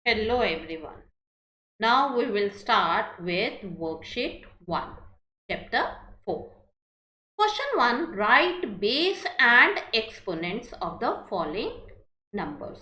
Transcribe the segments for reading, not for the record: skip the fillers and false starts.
Hello everyone. Now we will start with worksheet 1, chapter 4. Question 1. Write base and exponents of the following numbers.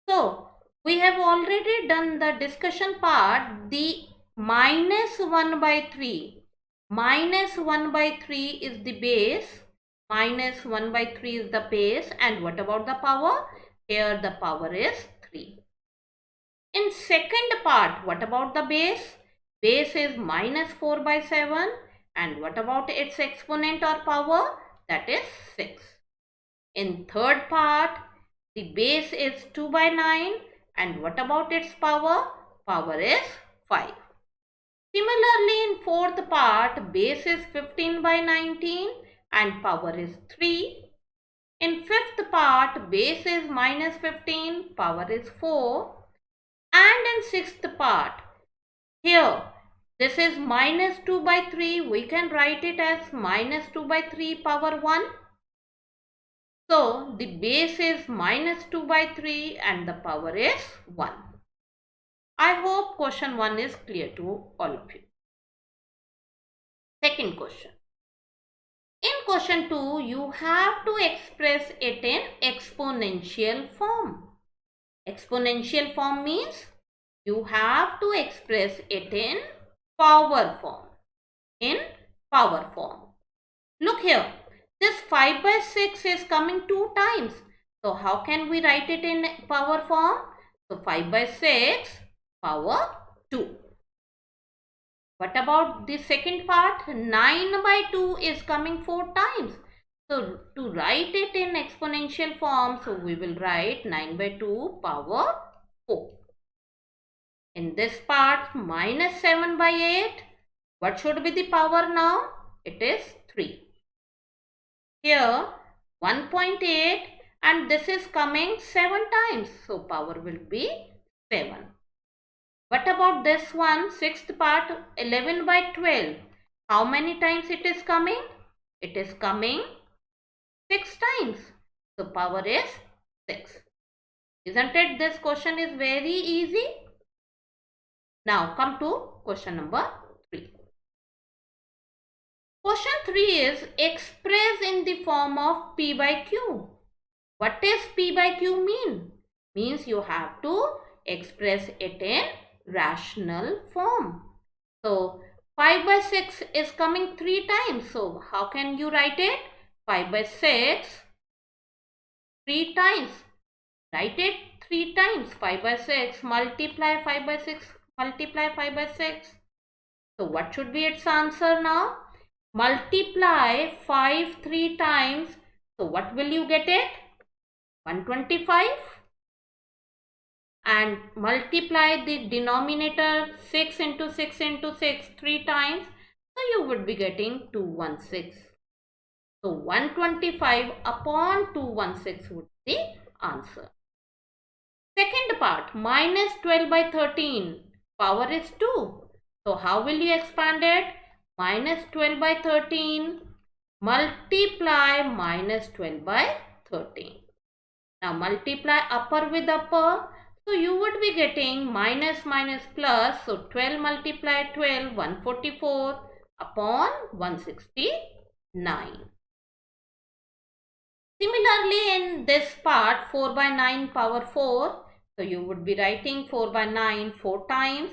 So, we have already done the discussion part. The minus 1 by 3. Minus 1 by 3 is the base. Minus 1 by 3 is the base. And what about the power? Here the power is 3. In second part, what about the base? Base is minus 4 by 7. And what about its exponent or power? That is 6. In third part, the base is 2 by 9. And what about its power? Power is 5. Similarly, in fourth part, base is 15 by 19 and power is 3. In fifth part, base is minus 15, power is 4. And in sixth part, here this is minus 2 by 3. We can write it as minus 2 by 3 power 1. So the base is minus 2 by 3 and the power is 1. I hope question 1 is clear to all of you. Second question. In question 2, you have to express it in exponential form. Exponential form means you have to express it in power form. In power form. Look here. This 5 by 6 is coming 2 times. So how can we write it in power form? So 5 by 6 power 2. What about the second part? 9 by 2 is coming 4 times. So to write it in exponential form, so we will write 9 by 2 power 4. In this part, minus 7 by 8. What should be the power now? It is 3. Here 1.8 and this is coming 7 times. So power will be 7. What about this one? Sixth part 11 by 12. How many times it is coming? It is coming 6 times. So power is 6. Isn't it? This question is very easy. Now come to question number 3. Question 3 is express in the form of P by Q. What does P by Q mean? Means you have to express it in rational form. So 5 by 6 is coming 3 times. So how can you write it? 5 by 6 3 times. Write it 3 times. 5 by 6 multiply 5 by 6 multiply 5 by 6. So what should be its answer now? Multiply 5 3 times. So what will you get it? 125. And multiply the denominator 6 into 6 into 6 3 times. So you would be getting 216. So 125 upon 216 would be the answer. Second part, minus 12 by 13. Power is 2. So how will you expand it? Minus 12 by 13 multiply minus 12 by 13. Now multiply upper with upper. So you would be getting minus minus plus. So 12 multiply 12, 144 upon 169. Similarly in this part 4 by 9 power 4. So you would be writing 4 by 9 4 times.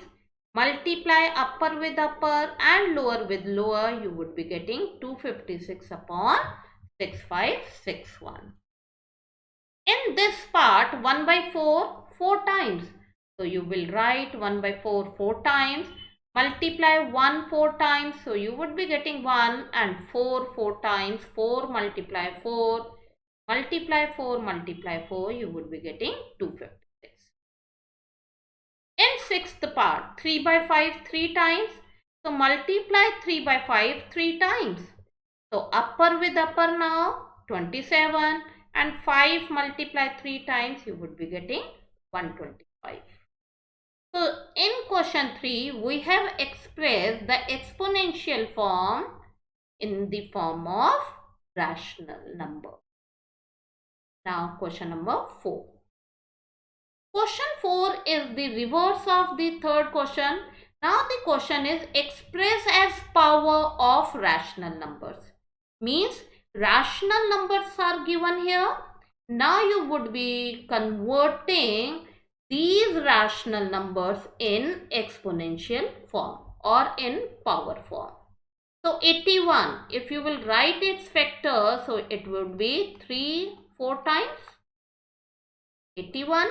Multiply upper with upper and lower with lower. You would be getting 256 upon 6561. In this part 1 by 4 4 times. So you will write 1 by 4 4 times. Multiply 1 4 times. So you would be getting 1 and 4 4 times. 4 multiply 4. Multiply 4 multiply 4. You would be getting 256. In sixth part 3 by 5 3 times. So multiply 3 by 5 3 times. So upper with upper now 27. And 5 multiply 3 times, you would be getting 125. So, in question 3, we have expressed the exponential form in the form of rational number. Now, question number 4. Question 4 is the reverse of the third question. Now the question is express as power of rational numbers. Means rational numbers are given here. Now you would be converting these rational numbers in exponential form or in power form. So 81, if you will write its factor, so it would be 3 4 times 81,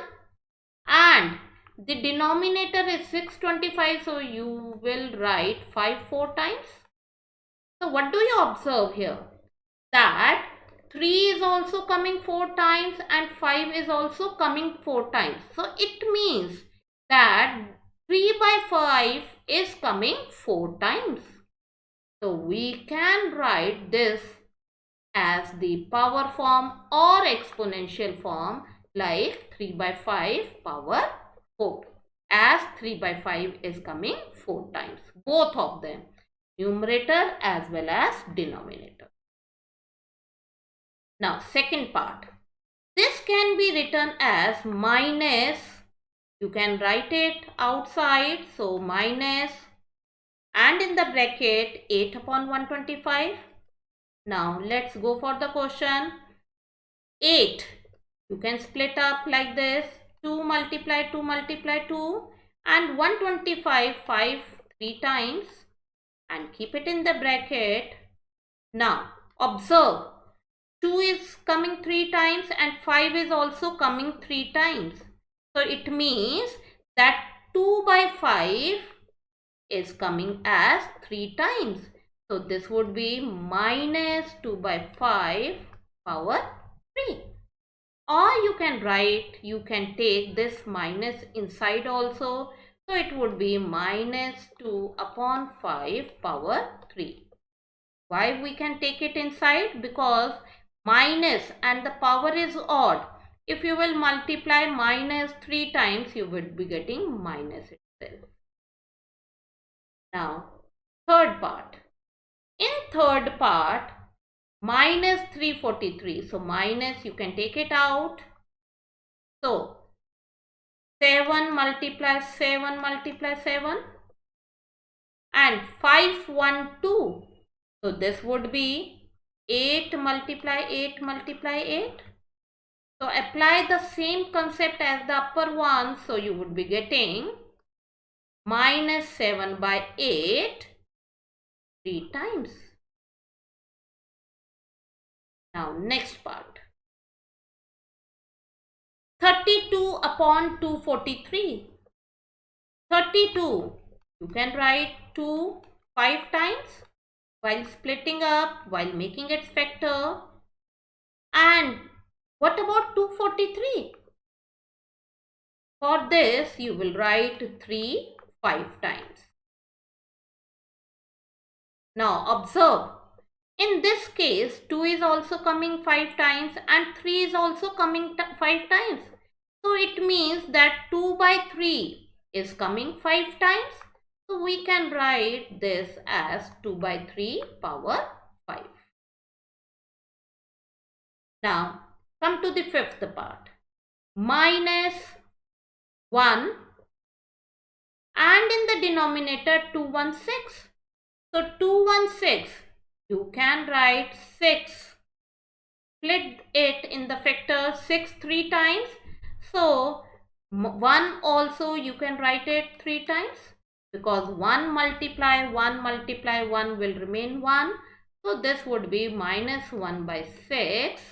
and the denominator is 625, so you will write 5 4 times. So what do you observe here? That 3 is also coming 4 times and 5 is also coming 4 times. So it means that 3 by 5 is coming 4 times. So we can write this as the power form or exponential form, like 3 by 5 power 4, as 3 by 5 is coming 4 times, both of them, numerator as well as denominator. Now second part, this can be written as minus, you can write it outside, so minus, and in the bracket 8 upon 125. Now let's go for the question. 8, you can split up like this, 2 multiply 2 multiply 2, and 125, 5 3 times, and keep it in the bracket. Now observe, 2 is coming 3 times and 5 is also coming 3 times. So it means that 2 by 5 is coming as 3 times. So this would be minus 2 by 5 power 3. Or you can write, you can take this minus inside also. So it would be minus 2 upon 5 power 3. Why we can take it inside? Because minus and the power is odd. If you will multiply minus 3 times, you would be getting minus itself. Now, third part. In third part, minus 343. So, minus, you can take it out. So, 7 multiply 7 multiply 7 and 512. So, this would be 8 multiply 8 multiply 8. So, apply the same concept as the upper one. So, you would be getting minus 7 by 8 3 times. Now, next part. 32 upon 243. 32, you can write 2 5 times while splitting up, while making its factor. And what about 243? For this, you will write 3 5 times. Now, observe. In this case, 2 is also coming 5 times and 3 is also coming 5 times. So, it means that 2 by 3 is coming 5 times. So, we can write this as 2 by 3 power 5. Now, come to the fifth part. Minus 1 and in the denominator 216. So, 216. You can write 6, split it in the factor 6 3 times. So, 1 also you can write it 3 times, because 1 multiply 1 will remain 1. So, this would be minus 1 by 6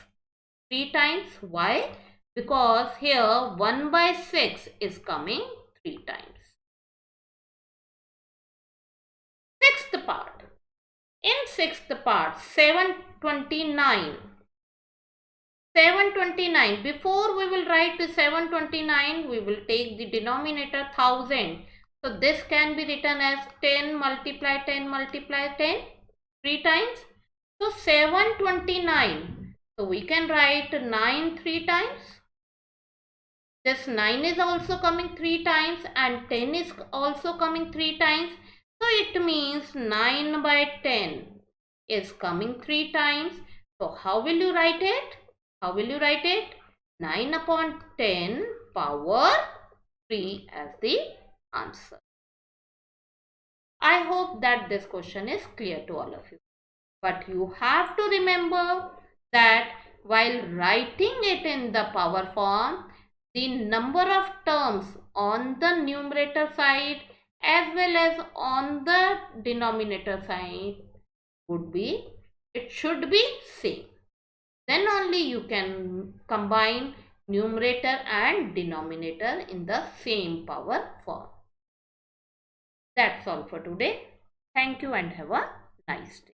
3 times. Why? Because here 1 by 6 is coming 3 times. Sixth part. In sixth part, 729. 729. Before we will write the 729, we will take the denominator 1000. So this can be written as 10 multiply 10 multiply 10 3 times. So 729. So we can write 9 3 times. This 9 is also coming 3 times and 10 is also coming 3 times. So it means 9 by 10 is coming 3 times. So how will you write it? How will you write it? 9 upon 10 power 3 as the answer. I hope that this question is clear to all of you. But you have to remember that while writing it in the power form, the number of terms on the numerator side as well as on the denominator side it should be same. Then only you can combine numerator and denominator in the same power form. That's all for today. Thank you and have a nice day.